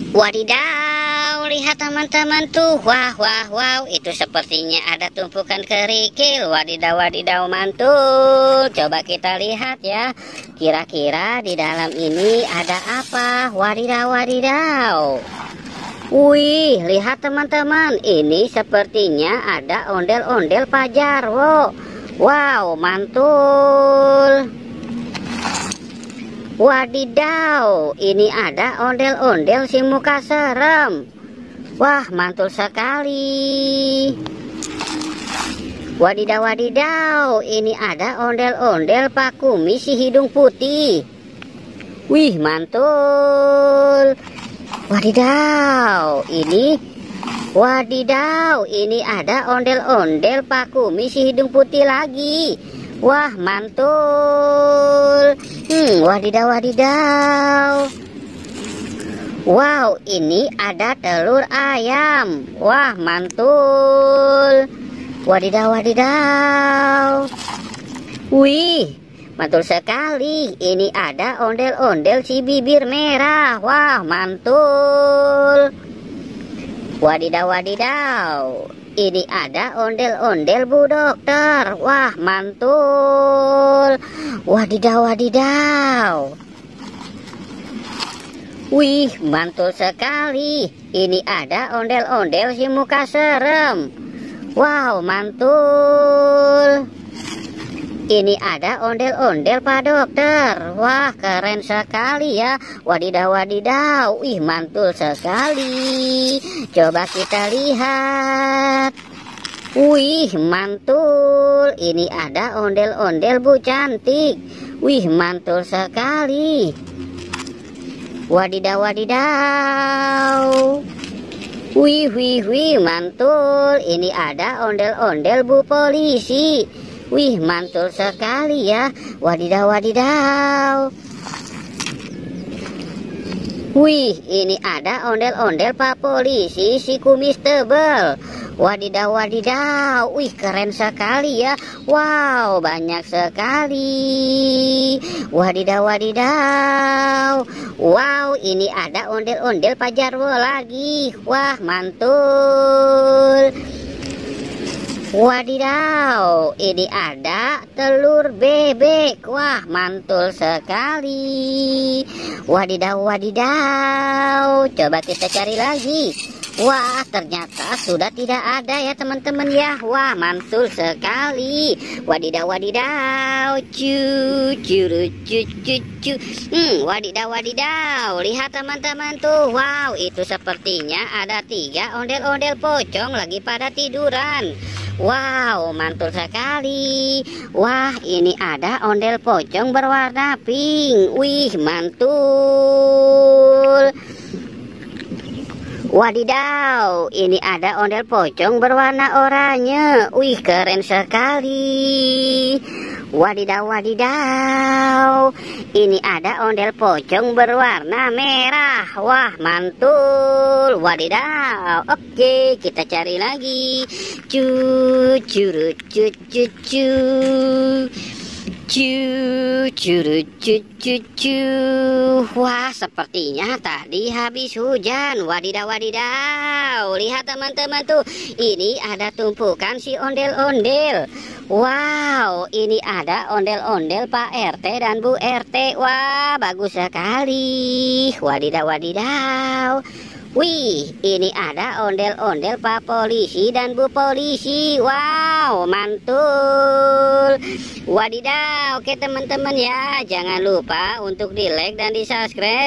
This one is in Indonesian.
Wadidaw, lihat teman-teman tuh. Wah, wah, wow, itu sepertinya ada tumpukan kerikil. Wadidaw, wadidaw, mantul. Coba kita lihat ya. Kira-kira di dalam ini ada apa? Wadidaw, wadidaw. Wih, lihat teman-teman. Ini sepertinya ada ondel-ondel Pak Jarwo. Wow, mantul. Wadidaw, ini ada ondel-ondel si muka serem. Wah, mantul sekali. Wadidaw, wadidaw, ini ada ondel-ondel Pak Kumis si hidung putih. Wih, mantul. Wadidaw, ini ada ondel-ondel Pak Kumis si hidung putih lagi. Wah, mantul. Wadidaw, wadidaw. Wow, ini ada telur ayam. Wah, mantul. Wadidaw, wadidaw. Wih, mantul sekali. Ini ada ondel-ondel si bibir merah. Wah, mantul. Wadidaw, wadidaw. Ini ada ondel-ondel Bu Dokter. Wah, mantul. Wadidaw, wadidaw. Wih, mantul sekali. Ini ada ondel-ondel si muka serem. Wow, mantul. Ini ada ondel-ondel Pak Dokter. Wah, keren sekali ya. Wadidaw, wadidaw. Wih, mantul sekali. Coba kita lihat. Wih, mantul. Ini ada ondel-ondel Bu Cantik. Wih, mantul sekali. Wadidaw, wadidaw. Wih, wih, wih, mantul. Ini ada ondel-ondel Bu Polisi. Wih, mantul sekali ya. Wadidaw, wadidaw. Wih, ini ada ondel-ondel Pak Polisi si kumis tebal. Wadidaw, wadidaw. Wih, keren sekali ya. Wow, banyak sekali. Wadidaw, wadidaw. Wow, ini ada ondel-ondel Pak Jarwo lagi. Wah, mantul. Wadidaw, ini ada telur bebek. Wah, mantul sekali. Wadidaw, wadidaw. Coba kita cari lagi. Wah, ternyata sudah tidak ada ya teman-teman ya. Wah, mantul sekali. Wadidaw, wadidaw. Wadidaw, wadidaw. Lihat teman-teman tuh. Wow, itu sepertinya ada 3 ondel-ondel pocong lagi pada tiduran. Wow, mantul sekali. Wah, ini ada ondel pocong berwarna pink. Wih, mantul. Wadidaw, ini ada ondel pocong berwarna oranye. Wih, keren sekali. Wadidaw, wadidaw. Ini ada ondel pocong berwarna merah. Wah, mantul. Wadidaw. Oke, kita cari lagi. Wah, sepertinya tadi habis hujan. Wadidaw, wadidaw. Lihat teman-teman tuh. Ini ada tumpukan si ondel-ondel. Wow, ini ada ondel-ondel Pak RT dan Bu RT. Wah, bagus sekali. Wadidaw, wadidaw. Wih, ini ada ondel-ondel Pak Polisi dan Bu Polisi. Wow, mantul. Wadidaw. Oke teman-teman ya, jangan lupa untuk di like dan di subscribe.